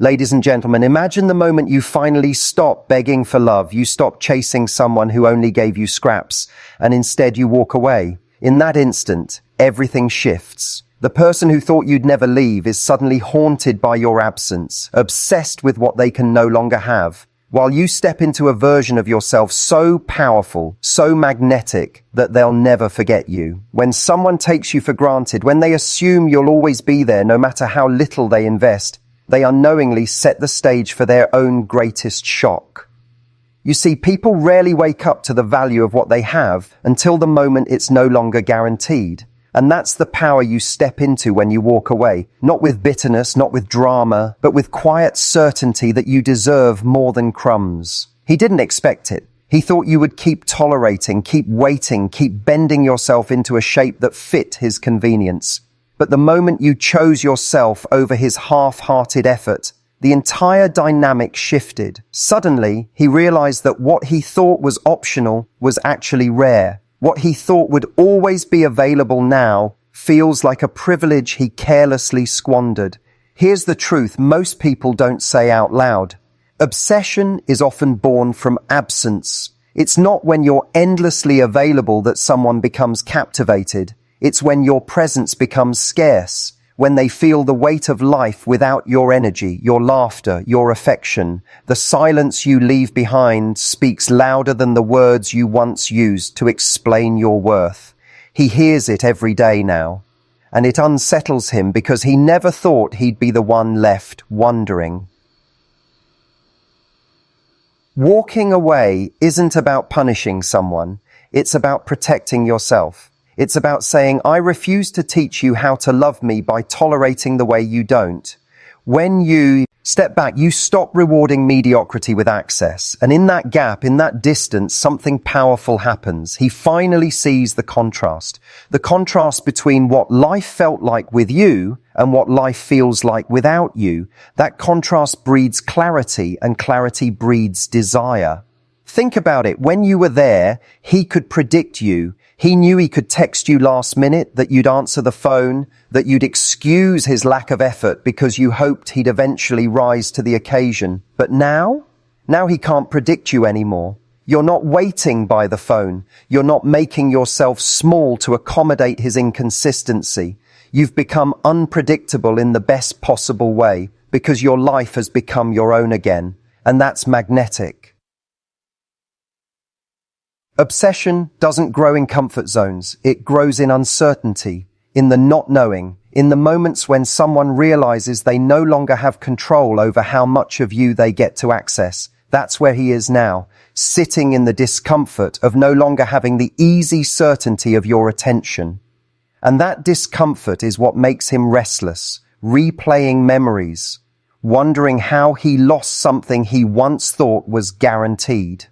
Ladies and gentlemen, imagine the moment you finally stop begging for love, you stop chasing someone who only gave you scraps, and instead you walk away. In that instant, everything shifts. The person who thought you'd never leave is suddenly haunted by your absence, obsessed with what they can no longer have, while you step into a version of yourself so powerful, so magnetic, that they'll never forget you. When someone takes you for granted, when they assume you'll always be there no matter how little they invest, they unknowingly set the stage for their own greatest shock. You see, people rarely wake up to the value of what they have until the moment it's no longer guaranteed. And that's the power you step into when you walk away, not with bitterness, not with drama, but with quiet certainty that you deserve more than crumbs. He didn't expect it. He thought you would keep tolerating, keep waiting, keep bending yourself into a shape that fit his convenience. But the moment you chose yourself over his half-hearted effort, the entire dynamic shifted. Suddenly, he realized that what he thought was optional was actually rare. What he thought would always be available now feels like a privilege he carelessly squandered. Here's the truth most people don't say out loud. Obsession is often born from absence. It's not when you're endlessly available that someone becomes captivated. It's when your presence becomes scarce, when they feel the weight of life without your energy, your laughter, your affection. The silence you leave behind speaks louder than the words you once used to explain your worth. He hears it every day now, and it unsettles him because he never thought he'd be the one left wondering. Walking away isn't about punishing someone, it's about protecting yourself. It's about saying, I refuse to teach you how to love me by tolerating the way you don't. When you step back, you stop rewarding mediocrity with access. And in that gap, in that distance, something powerful happens. He finally sees the contrast between what life felt like with you and what life feels like without you. That contrast breeds clarity, and clarity breeds desire. Think about it. When you were there, he could predict you. He knew he could text you last minute, that you'd answer the phone, that you'd excuse his lack of effort because you hoped he'd eventually rise to the occasion. But now he can't predict you anymore. You're not waiting by the phone. You're not making yourself small to accommodate his inconsistency. You've become unpredictable in the best possible way because your life has become your own again. And that's magnetic. Obsession doesn't grow in comfort zones. It grows in uncertainty, in the not knowing, in the moments when someone realizes they no longer have control over how much of you they get to access. That's where he is now, sitting in the discomfort of no longer having the easy certainty of your attention. And that discomfort is what makes him restless, replaying memories, wondering how he lost something he once thought was guaranteed.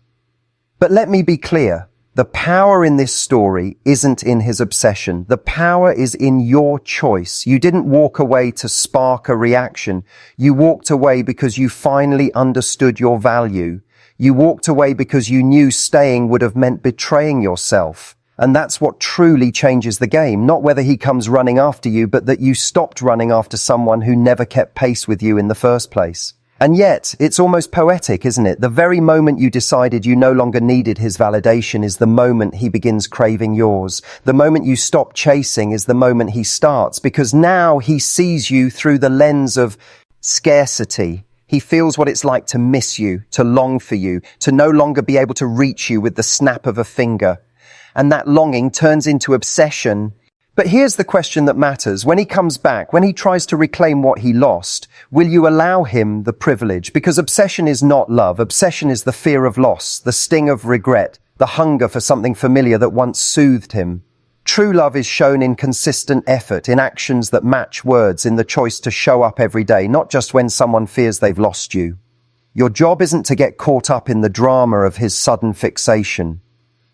But let me be clear, the power in this story isn't in his obsession. The power is in your choice. You didn't walk away to spark a reaction. You walked away because you finally understood your value. You walked away because you knew staying would have meant betraying yourself. And that's what truly changes the game. Not whether he comes running after you, but that you stopped running after someone who never kept pace with you in the first place. And yet, it's almost poetic, isn't it? The very moment you decided you no longer needed his validation is the moment he begins craving yours. The moment you stop chasing is the moment he starts, because now he sees you through the lens of scarcity. He feels what it's like to miss you, to long for you, to no longer be able to reach you with the snap of a finger. And that longing turns into obsession. But here's the question that matters. When he comes back, when he tries to reclaim what he lost, will you allow him the privilege? Because obsession is not love. Obsession is the fear of loss, the sting of regret, the hunger for something familiar that once soothed him. True love is shown in consistent effort, in actions that match words, in the choice to show up every day, not just when someone fears they've lost you. Your job isn't to get caught up in the drama of his sudden fixation.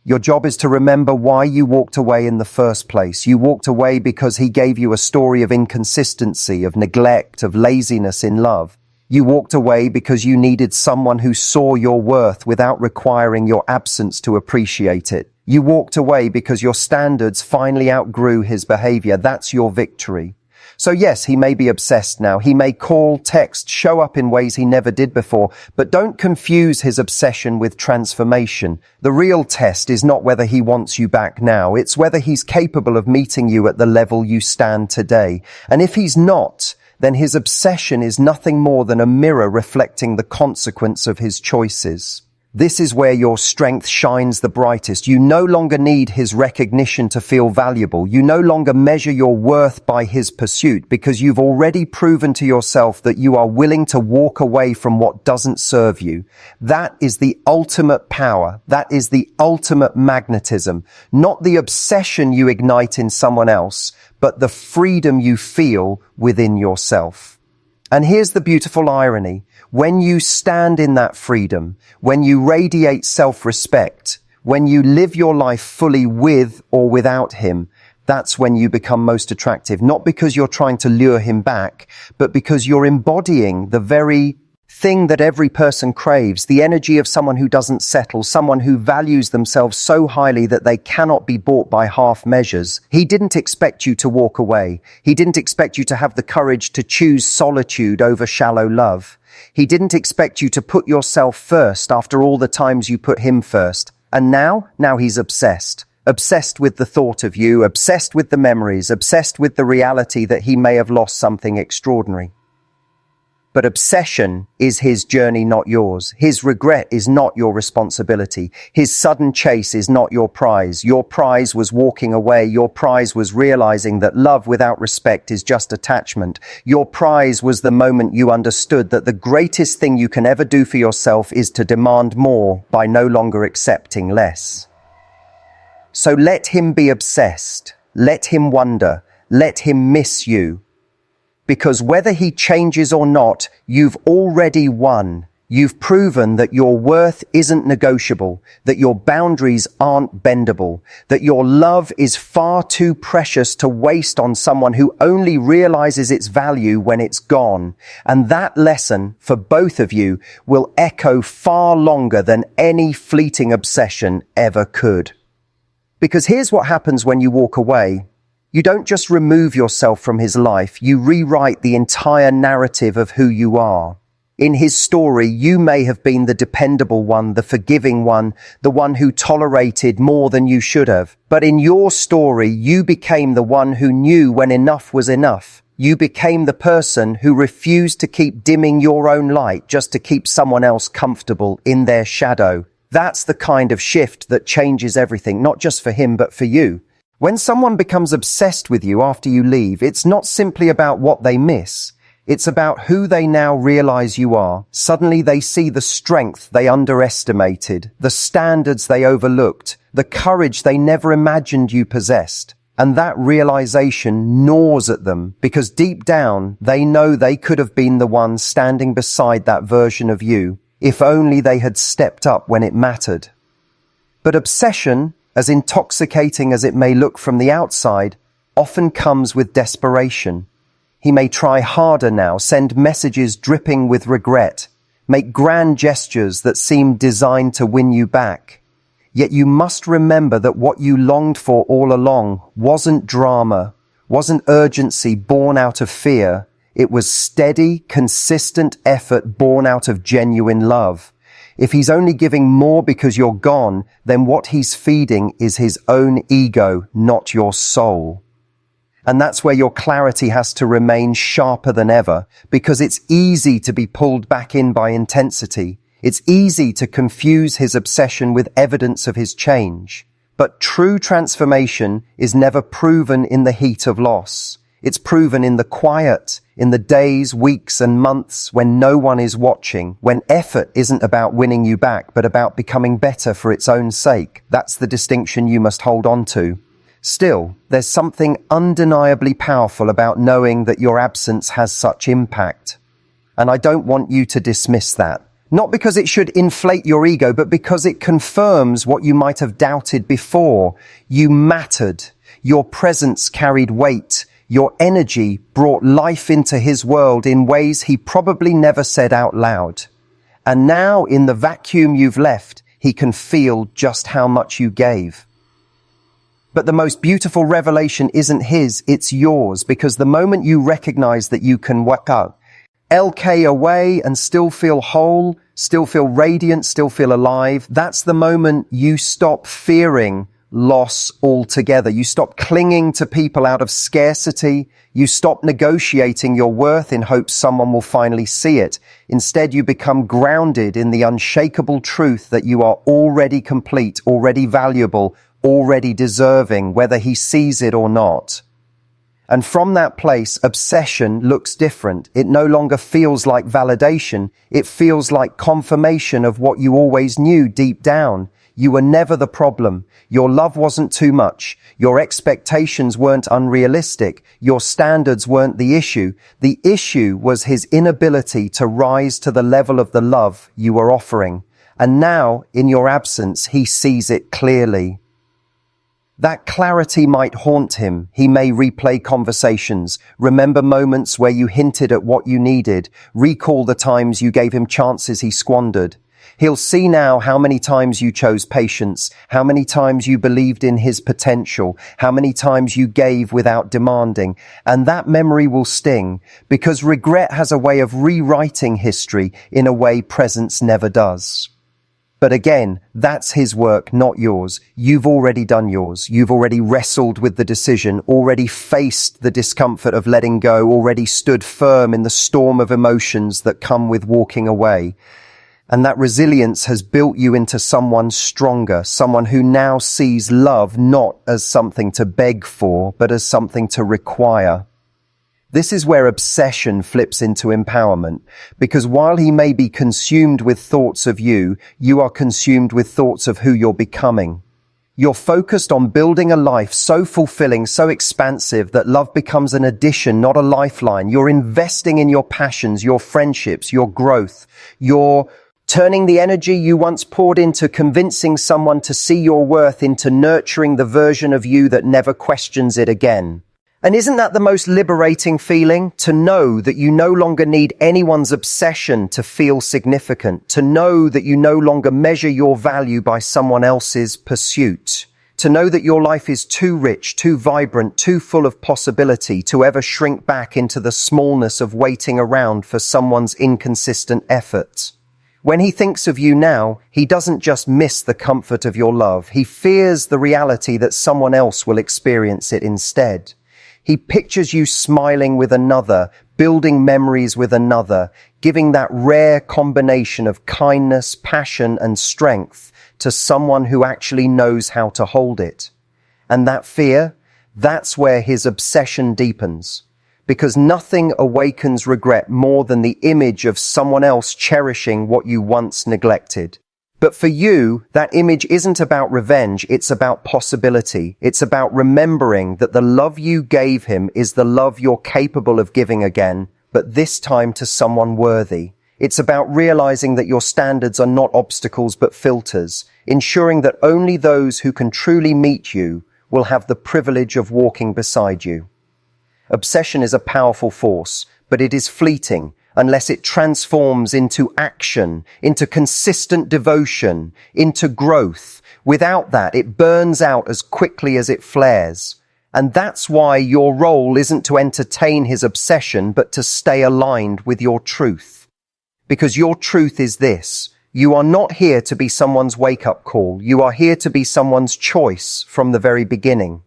Your job is to remember why you walked away in the first place. You walked away because he gave you a story of inconsistency, of neglect, of laziness in love. You walked away because you needed someone who saw your worth without requiring your absence to appreciate it. You walked away because your standards finally outgrew his behavior. That's your victory. So yes, he may be obsessed now. He may call, text, show up in ways he never did before, but don't confuse his obsession with transformation. The real test is not whether he wants you back now. It's whether he's capable of meeting you at the level you stand today. And if he's not, then his obsession is nothing more than a mirror reflecting the consequence of his choices. This is where your strength shines the brightest. You no longer need his recognition to feel valuable. You no longer measure your worth by his pursuit because you've already proven to yourself that you are willing to walk away from what doesn't serve you. That is the ultimate power. That is the ultimate magnetism. Not the obsession you ignite in someone else, but the freedom you feel within yourself. And here's the beautiful irony. When you stand in that freedom, when you radiate self-respect, when you live your life fully with or without him, that's when you become most attractive. Not because you're trying to lure him back, but because you're embodying the very thing that every person craves, the energy of someone who doesn't settle, someone who values themselves so highly that they cannot be bought by half measures. He didn't expect you to walk away. He didn't expect you to have the courage to choose solitude over shallow love. He didn't expect you to put yourself first after all the times you put him first. And now he's obsessed. Obsessed with the thought of you, obsessed with the memories, obsessed with the reality that he may have lost something extraordinary. But obsession is his journey, not yours. His regret is not your responsibility. His sudden chase is not your prize. Your prize was walking away. Your prize was realizing that love without respect is just attachment. Your prize was the moment you understood that the greatest thing you can ever do for yourself is to demand more by no longer accepting less. So let him be obsessed. Let him wonder. Let him miss you. Because whether he changes or not, you've already won. You've proven that your worth isn't negotiable, that your boundaries aren't bendable, that your love is far too precious to waste on someone who only realizes its value when it's gone. And that lesson, for both of you, will echo far longer than any fleeting obsession ever could. Because here's what happens when you walk away. You don't just remove yourself from his life, you rewrite the entire narrative of who you are. In his story, you may have been the dependable one, the forgiving one, the one who tolerated more than you should have. But in your story, you became the one who knew when enough was enough. You became the person who refused to keep dimming your own light just to keep someone else comfortable in their shadow. That's the kind of shift that changes everything, not just for him, but for you. When someone becomes obsessed with you after you leave, it's not simply about what they miss. It's about who they now realize you are. Suddenly they see the strength they underestimated, the standards they overlooked, the courage they never imagined you possessed. And that realization gnaws at them because deep down they know they could have been the one standing beside that version of you, if only they had stepped up when it mattered. But obsession, as intoxicating as it may look from the outside, often comes with desperation. He may try harder now, send messages dripping with regret, make grand gestures that seem designed to win you back. Yet you must remember that what you longed for all along wasn't drama, wasn't urgency born out of fear. It was steady, consistent effort born out of genuine love. If he's only giving more because you're gone, then what he's feeding is his own ego, not your soul. And that's where your clarity has to remain sharper than ever, because it's easy to be pulled back in by intensity. It's easy to confuse his obsession with evidence of his change. But true transformation is never proven in the heat of loss. It's proven in the quiet, in the days, weeks, and months when no one is watching, when effort isn't about winning you back, but about becoming better for its own sake. That's the distinction you must hold on to. Still, there's something undeniably powerful about knowing that your absence has such impact. And I don't want you to dismiss that. Not because it should inflate your ego, but because it confirms what you might have doubted before. You mattered. Your presence carried weight. Your energy brought life into his world in ways he probably never said out loud. And now, in the vacuum you've left, he can feel just how much you gave. But the most beautiful revelation isn't his, it's yours, because the moment you recognize that you can work out LK away and still feel whole, still feel radiant, still feel alive, that's the moment you stop fearing loss altogether. You stop clinging to people out of scarcity. You stop negotiating your worth in hopes someone will finally see it. Instead, you become grounded in the unshakable truth that you are already complete, already valuable, already deserving, whether he sees it or not. And from that place, obsession looks different. It no longer feels like validation. It feels like confirmation of what you always knew deep down. You were never the problem. Your love wasn't too much. Your expectations weren't unrealistic. Your standards weren't the issue. The issue was his inability to rise to the level of the love you were offering. And now, in your absence, he sees it clearly. That clarity might haunt him. He may replay conversations, remember moments where you hinted at what you needed, recall the times you gave him chances he squandered. He'll see now how many times you chose patience, how many times you believed in his potential, how many times you gave without demanding. And that memory will sting, because regret has a way of rewriting history in a way presence never does. But again, that's his work, not yours. You've already done yours. You've already wrestled with the decision, already faced the discomfort of letting go, already stood firm in the storm of emotions that come with walking away. And that resilience has built you into someone stronger, someone who now sees love not as something to beg for, but as something to require. This is where obsession flips into empowerment, because while he may be consumed with thoughts of you, you are consumed with thoughts of who you're becoming. You're focused on building a life so fulfilling, so expansive that love becomes an addition, not a lifeline. You're investing in your passions, your friendships, your growth. You're turning the energy you once poured into convincing someone to see your worth into nurturing the version of you that never questions it again. And isn't that the most liberating feeling? To know that you no longer need anyone's obsession to feel significant. To know that you no longer measure your value by someone else's pursuit. To know that your life is too rich, too vibrant, too full of possibility to ever shrink back into the smallness of waiting around for someone's inconsistent efforts. When he thinks of you now, he doesn't just miss the comfort of your love. He fears the reality that someone else will experience it instead. He pictures you smiling with another, building memories with another, giving that rare combination of kindness, passion, and strength to someone who actually knows how to hold it. And that fear, that's where his obsession deepens. Because nothing awakens regret more than the image of someone else cherishing what you once neglected. But for you, that image isn't about revenge, it's about possibility. It's about remembering that the love you gave him is the love you're capable of giving again, but this time to someone worthy. It's about realizing that your standards are not obstacles but filters, ensuring that only those who can truly meet you will have the privilege of walking beside you. Obsession is a powerful force, but it is fleeting unless it transforms into action, into consistent devotion, into growth. Without that, it burns out as quickly as it flares. And that's why your role isn't to entertain his obsession, but to stay aligned with your truth. Because your truth is this: you are not here to be someone's wake-up call. You are here to be someone's choice from the very beginning.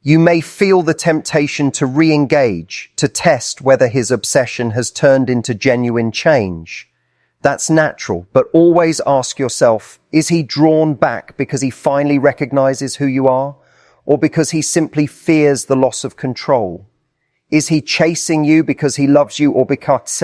You may feel the temptation to re-engage, to test whether his obsession has turned into genuine change. That's natural, but always ask yourself, is he drawn back because he finally recognizes who you are, or because he simply fears the loss of control? Is he chasing you because he loves you, or because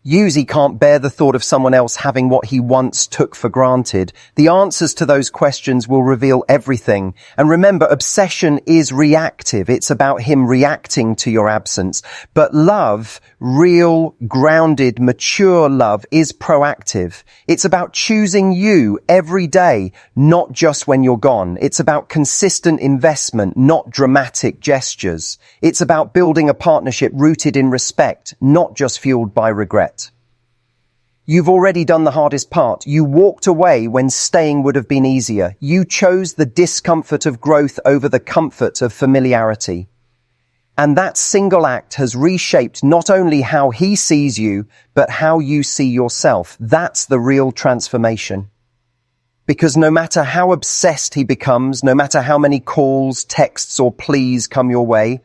he can't bear the thought of someone else having what he once took for granted? The answers to those questions will reveal everything. And remember, obsession is reactive. It's about him reacting to your absence. But love, real, grounded, mature love, is proactive. It's about choosing you every day, not just when you're gone. It's about consistent investment, not dramatic gestures. It's about building a partnership rooted in respect, not just fueled by regret. You've already done the hardest part. You walked away when staying would have been easier. You chose the discomfort of growth over the comfort of familiarity. And that single act has reshaped not only how he sees you, but how you see yourself. That's the real transformation. Because no matter how obsessed he becomes, no matter how many calls, texts, or pleas come your way,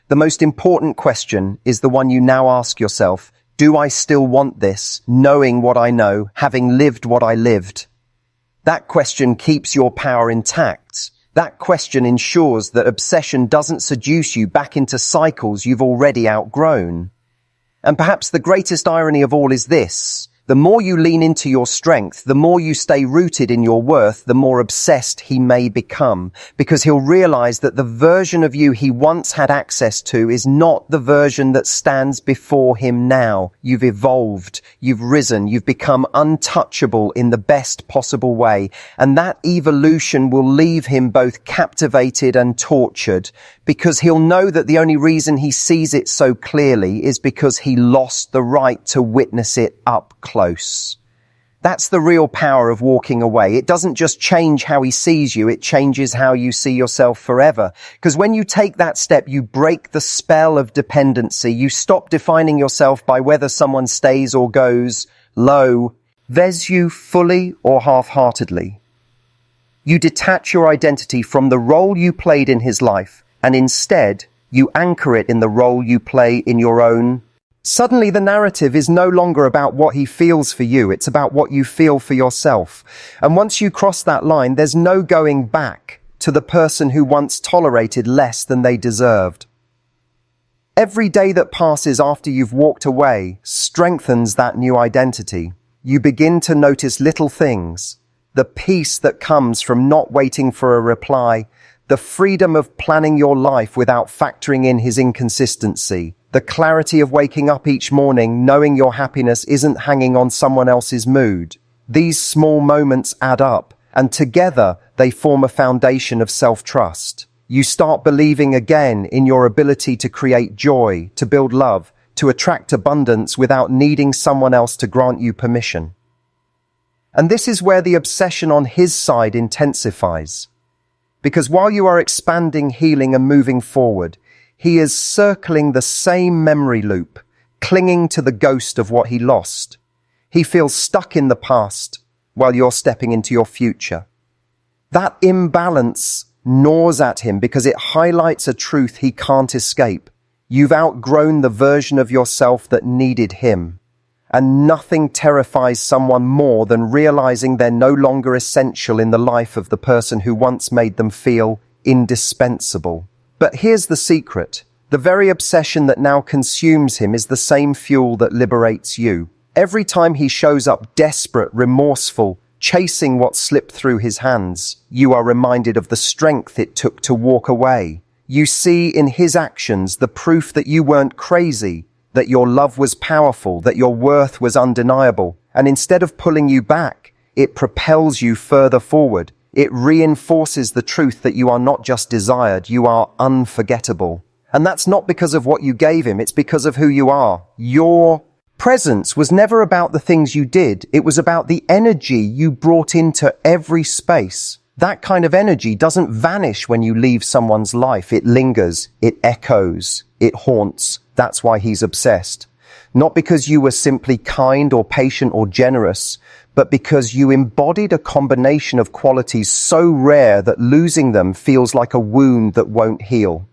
the most important question is the one you now ask yourself. Do I still want this, knowing what I know, having lived what I lived? That question keeps your power intact. That question ensures that obsession doesn't seduce you back into cycles you've already outgrown. And perhaps the greatest irony of all is this. The more you lean into your strength, the more you stay rooted in your worth, the more obsessed he may become, because he'll realize that the version of you he once had access to is not the version that stands before him now. You've evolved, you've risen, you've become untouchable in the best possible way, and that evolution will leave him both captivated and tortured, because he'll know that the only reason he sees it so clearly is because he lost the right to witness it up close. That's the real power of walking away. It doesn't just change how he sees you, it changes how you see yourself forever. Because when you take that step, you break the spell of dependency. You stop defining yourself by whether someone stays or goes. There's you fully or half-heartedly. You detach your identity from the role you played in his life, and instead, you anchor it in the role you play in your own. Suddenly the narrative is no longer about what he feels for you, it's about what you feel for yourself. And once you cross that line, there's no going back to the person who once tolerated less than they deserved. Every day that passes after you've walked away strengthens that new identity. You begin to notice little things, the peace that comes from not waiting for a reply, the freedom of planning your life without factoring in his inconsistency, the clarity of waking up each morning knowing your happiness isn't hanging on someone else's mood. These small moments add up, and together they form a foundation of self-trust. You start believing again in your ability to create joy, to build love, to attract abundance without needing someone else to grant you permission. And this is where the obsession on his side intensifies. Because while you are expanding, healing, and moving forward, he is circling the same memory loop, clinging to the ghost of what he lost. He feels stuck in the past while you're stepping into your future. That imbalance gnaws at him because it highlights a truth he can't escape. You've outgrown the version of yourself that needed him. And nothing terrifies someone more than realizing they're no longer essential in the life of the person who once made them feel indispensable. But here's the secret. The very obsession that now consumes him is the same fuel that liberates you. Every time he shows up desperate, remorseful, chasing what slipped through his hands, you are reminded of the strength it took to walk away. You see in his actions the proof that you weren't crazy, that your love was powerful, that your worth was undeniable. And instead of pulling you back, it propels you further forward. It reinforces the truth that you are not just desired, you are unforgettable. And that's not because of what you gave him, it's because of who you are. Your presence was never about the things you did, it was about the energy you brought into every space. That kind of energy doesn't vanish when you leave someone's life. It lingers, it echoes, it haunts. That's why he's obsessed. Not because you were simply kind or patient or generous, but because you embodied a combination of qualities so rare that losing them feels like a wound that won't heal.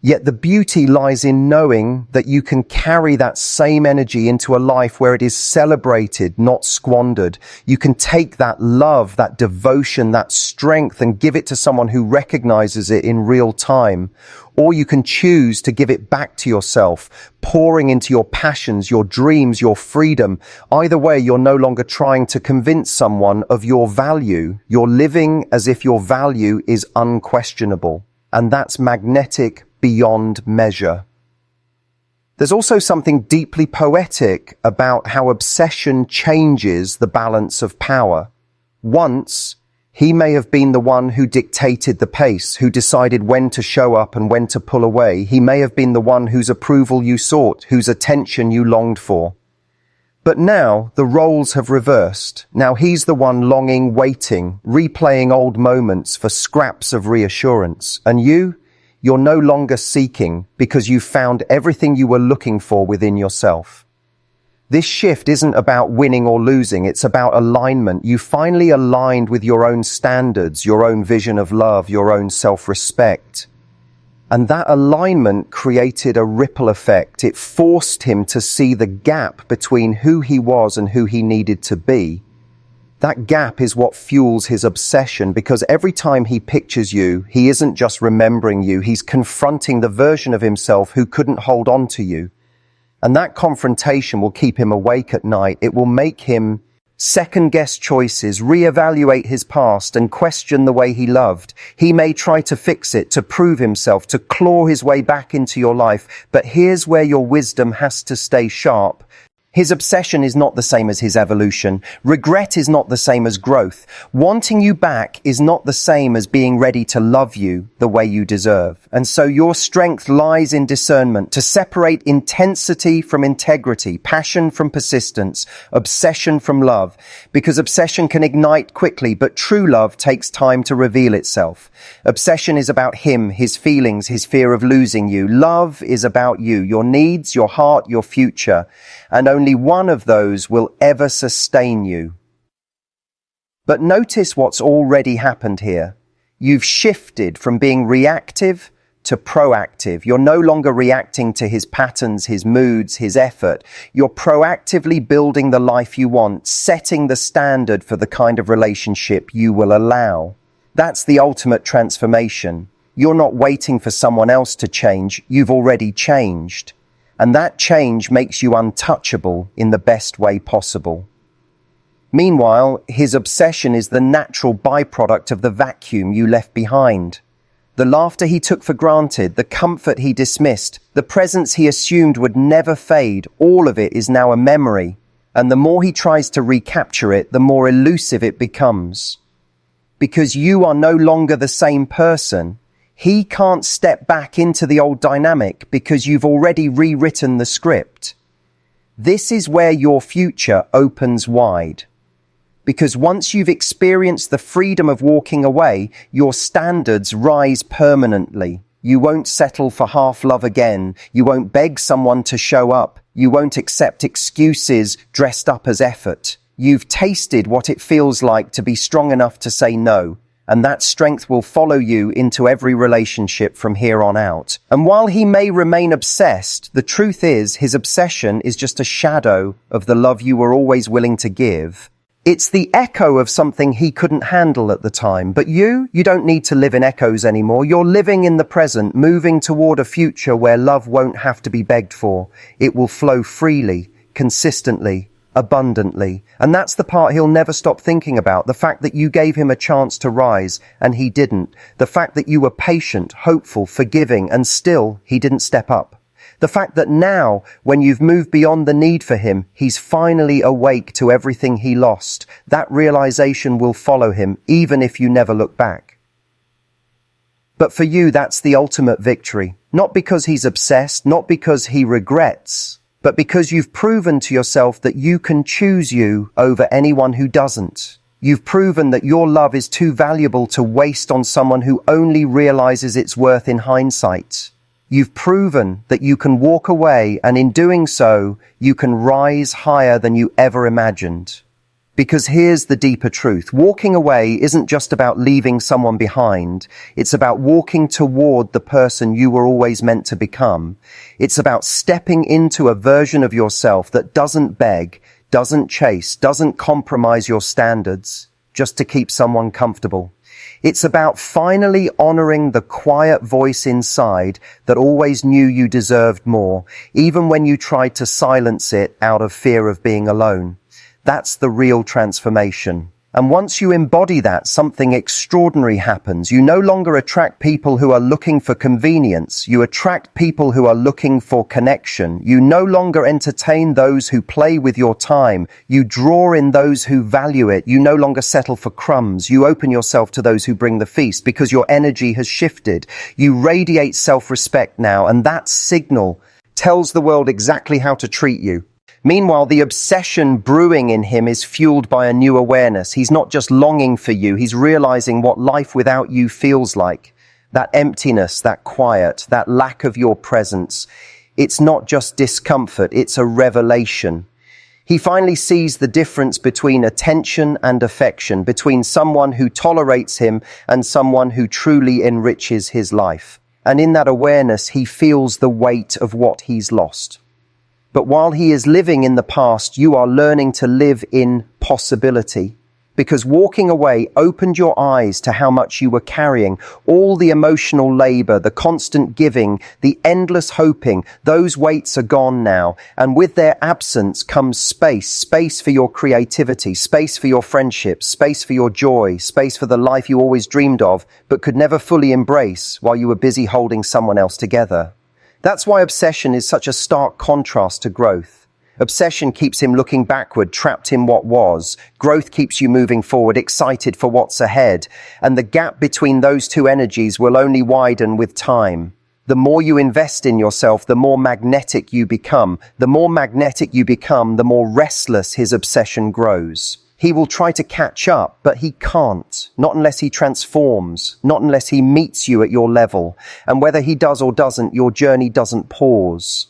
Yet the beauty lies in knowing that you can carry that same energy into a life where it is celebrated, not squandered. You can take that love, that devotion, that strength and give it to someone who recognizes it in real time. Or you can choose to give it back to yourself, pouring into your passions, your dreams, your freedom. Either way, you're no longer trying to convince someone of your value. You're living as if your value is unquestionable. And that's magnetic beyond measure. There's also something deeply poetic about how obsession changes the balance of power. Once, he may have been the one who dictated the pace, who decided when to show up and when to pull away. He may have been the one whose approval you sought, whose attention you longed for. But now the roles have reversed. Now he's the one longing, waiting, replaying old moments for scraps of reassurance. And you're no longer seeking because you've found everything you were looking for within yourself. This shift isn't about winning or losing, it's about alignment. You finally aligned with your own standards, your own vision of love, your own self-respect. And that alignment created a ripple effect. It forced him to see the gap between who he was and who he needed to be. That gap is what fuels his obsession, because every time he pictures you, he isn't just remembering you, he's confronting the version of himself who couldn't hold on to you. And that confrontation will keep him awake at night. It will make him second-guess choices, reevaluate his past, and question the way he loved. He may try to fix it, to prove himself, to claw his way back into your life. But here's where your wisdom has to stay sharp. His obsession is not the same as his evolution. Regret is not the same as growth. Wanting you back is not the same as being ready to love you the way you deserve. And so your strength lies in discernment, to separate intensity from integrity, passion from persistence, obsession from love. Because obsession can ignite quickly, but true love takes time to reveal itself. Obsession is about him, his feelings, his fear of losing you. Love is about you, your needs, your heart, your future. And only one of those will ever sustain you. But notice what's already happened here. You've shifted from being reactive to proactive. You're no longer reacting to his patterns, his moods, his effort. You're proactively building the life you want, setting the standard for the kind of relationship you will allow. That's the ultimate transformation. You're not waiting for someone else to change. You've already changed. And that change makes you untouchable in the best way possible. Meanwhile, his obsession is the natural byproduct of the vacuum you left behind. The laughter he took for granted, the comfort he dismissed, the presence he assumed would never fade, all of it is now a memory. And the more he tries to recapture it, the more elusive it becomes. Because you are no longer the same person. He can't step back into the old dynamic because you've already rewritten the script. This is where your future opens wide. Because once you've experienced the freedom of walking away, your standards rise permanently. You won't settle for half love again. You won't beg someone to show up. You won't accept excuses dressed up as effort. You've tasted what it feels like to be strong enough to say no. And that strength will follow you into every relationship from here on out. And while he may remain obsessed, the truth is his obsession is just a shadow of the love you were always willing to give. It's the echo of something he couldn't handle at the time. But you don't need to live in echoes anymore. You're living in the present, moving toward a future where love won't have to be begged for. It will flow freely, consistently, abundantly. And that's the part he'll never stop thinking about. The fact that you gave him a chance to rise and he didn't. The fact that you were patient, hopeful, forgiving, and still he didn't step up. The fact that now, when you've moved beyond the need for him, he's finally awake to everything he lost. That realization will follow him, even if you never look back. But for you, that's the ultimate victory. Not because he's obsessed, not because he regrets, but because you've proven to yourself that you can choose you over anyone who doesn't. You've proven that your love is too valuable to waste on someone who only realizes its worth in hindsight. You've proven that you can walk away, and in doing so, you can rise higher than you ever imagined. Because here's the deeper truth. Walking away isn't just about leaving someone behind. It's about walking toward the person you were always meant to become. It's about stepping into a version of yourself that doesn't beg, doesn't chase, doesn't compromise your standards just to keep someone comfortable. It's about finally honoring the quiet voice inside that always knew you deserved more, even when you tried to silence it out of fear of being alone. That's the real transformation. And once you embody that, something extraordinary happens. You no longer attract people who are looking for convenience. You attract people who are looking for connection. You no longer entertain those who play with your time. You draw in those who value it. You no longer settle for crumbs. You open yourself to those who bring the feast because your energy has shifted. You radiate self-respect now, and that signal tells the world exactly how to treat you. Meanwhile, the obsession brewing in him is fueled by a new awareness. He's not just longing for you, he's realizing what life without you feels like. That emptiness, that quiet, that lack of your presence. It's not just discomfort, it's a revelation. He finally sees the difference between attention and affection, between someone who tolerates him and someone who truly enriches his life. And in that awareness, he feels the weight of what he's lost. But while he is living in the past, you are learning to live in possibility. Because walking away opened your eyes to how much you were carrying, all the emotional labor, the constant giving, the endless hoping. Those weights are gone now, and with their absence comes space for your creativity, space for your friendships, space for your joy, space for the life you always dreamed of, but could never fully embrace while you were busy holding someone else together. That's why obsession is such a stark contrast to growth. Obsession keeps him looking backward, trapped in what was. Growth keeps you moving forward, excited for what's ahead. And the gap between those two energies will only widen with time. The more you invest in yourself, the more magnetic you become. The more magnetic you become, the more restless his obsession grows. He will try to catch up, but he can't. Not unless he transforms, not unless he meets you at your level. And whether he does or doesn't, your journey doesn't pause.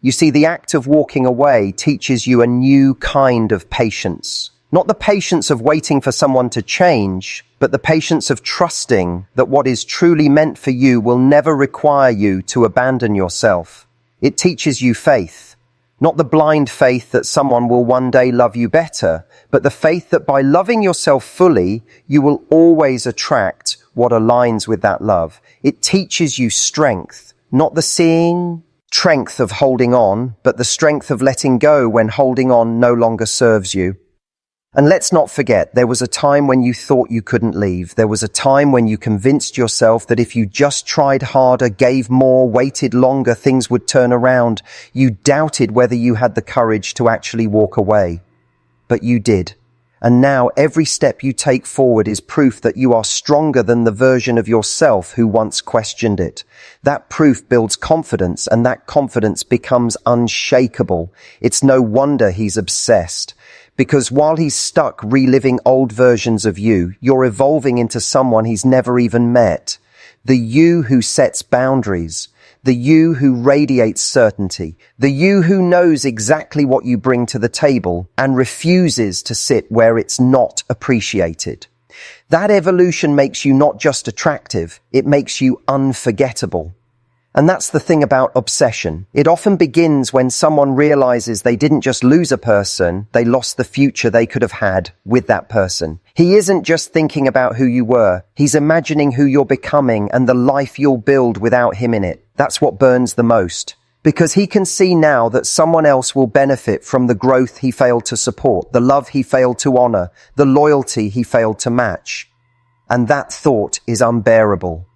You see, the act of walking away teaches you a new kind of patience. Not the patience of waiting for someone to change, but the patience of trusting that what is truly meant for you will never require you to abandon yourself. It teaches you faith. Not the blind faith that someone will one day love you better, but the faith that by loving yourself fully, you will always attract what aligns with that love. It teaches you strength, not the seeing strength of holding on, but the strength of letting go when holding on no longer serves you. And let's not forget, there was a time when you thought you couldn't leave. There was a time when you convinced yourself that if you just tried harder, gave more, waited longer, things would turn around. You doubted whether you had the courage to actually walk away. But you did. And now every step you take forward is proof that you are stronger than the version of yourself who once questioned it. That proof builds confidence, and that confidence becomes unshakable. It's no wonder he's obsessed. Because while he's stuck reliving old versions of you, you're evolving into someone he's never even met. The you who sets boundaries. The you who radiates certainty. The you who knows exactly what you bring to the table and refuses to sit where it's not appreciated. That evolution makes you not just attractive, it makes you unforgettable. And that's the thing about obsession. It often begins when someone realizes they didn't just lose a person, they lost the future they could have had with that person. He isn't just thinking about who you were, he's imagining who you're becoming and the life you'll build without him in it. That's what burns the most. Because he can see now that someone else will benefit from the growth he failed to support, the love he failed to honor, the loyalty he failed to match. And that thought is unbearable.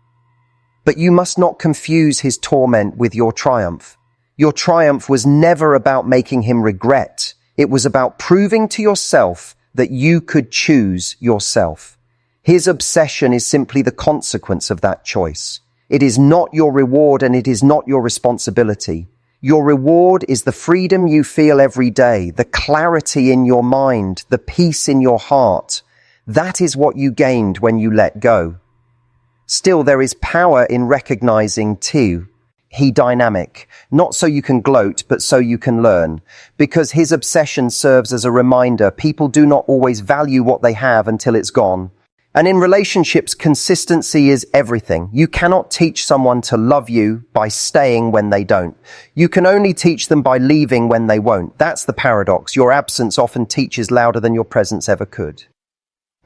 But you must not confuse his torment with your triumph. Your triumph was never about making him regret. It was about proving to yourself that you could choose yourself. His obsession is simply the consequence of that choice. It is not your reward and it is not your responsibility. Your reward is the freedom you feel every day, the clarity in your mind, the peace in your heart. That is what you gained when you let go. Still, there is power in recognizing too, he dynamic, not so you can gloat, but so you can learn. Because his obsession serves as a reminder, people do not always value what they have until it's gone. And in relationships, consistency is everything. You cannot teach someone to love you by staying when they don't. You can only teach them by leaving when they won't. That's the paradox. Your absence often teaches louder than your presence ever could.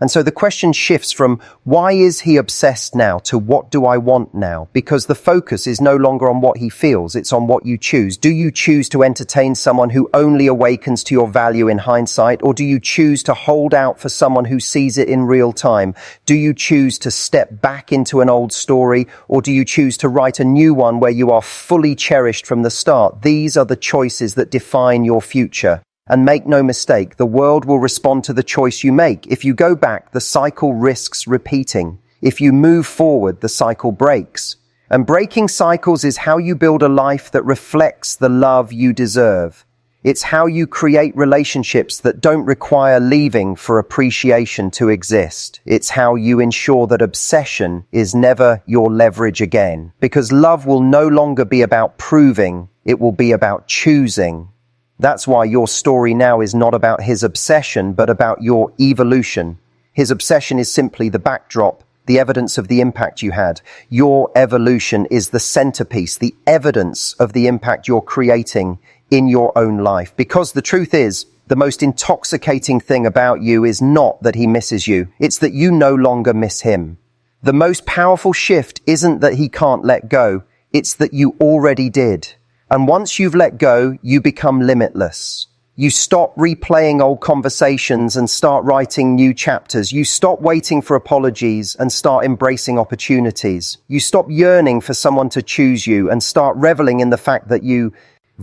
And so the question shifts from why is he obsessed now to what do I want now? Because the focus is no longer on what he feels, it's on what you choose. Do you choose to entertain someone who only awakens to your value in hindsight? Or do you choose to hold out for someone who sees it in real time? Do you choose to step back into an old story? Or do you choose to write a new one where you are fully cherished from the start? These are the choices that define your future. And make no mistake, the world will respond to the choice you make. If you go back, the cycle risks repeating. If you move forward, the cycle breaks. And breaking cycles is how you build a life that reflects the love you deserve. It's how you create relationships that don't require leaving for appreciation to exist. It's how you ensure that obsession is never your leverage again. Because love will no longer be about proving, it will be about choosing. That's why your story now is not about his obsession, but about your evolution. His obsession is simply the backdrop, the evidence of the impact you had. Your evolution is the centerpiece, the evidence of the impact you're creating in your own life. Because the truth is, the most intoxicating thing about you is not that he misses you. It's that you no longer miss him. The most powerful shift isn't that he can't let go. It's that you already did. And once you've let go, you become limitless. You stop replaying old conversations and start writing new chapters. You stop waiting for apologies and start embracing opportunities. You stop yearning for someone to choose you and start reveling in the fact that you've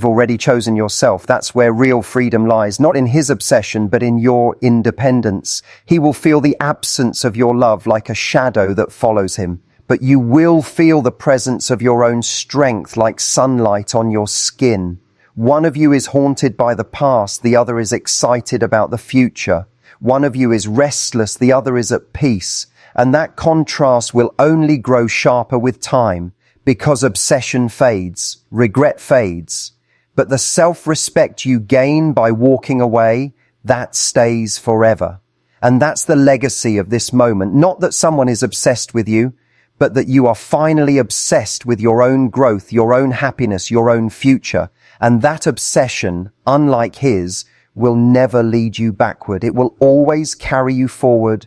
already chosen yourself. That's where real freedom lies, not in his obsession, but in your independence. He will feel the absence of your love like a shadow that follows him, but you will feel the presence of your own strength like sunlight on your skin. One of you is haunted by the past, the other is excited about the future. One of you is restless, the other is at peace. And that contrast will only grow sharper with time, because obsession fades, regret fades. But the self-respect you gain by walking away, that stays forever. And that's the legacy of this moment. Not that someone is obsessed with you, but that you are finally obsessed with your own growth, your own happiness, your own future. And that obsession, unlike his, will never lead you backward. It will always carry you forward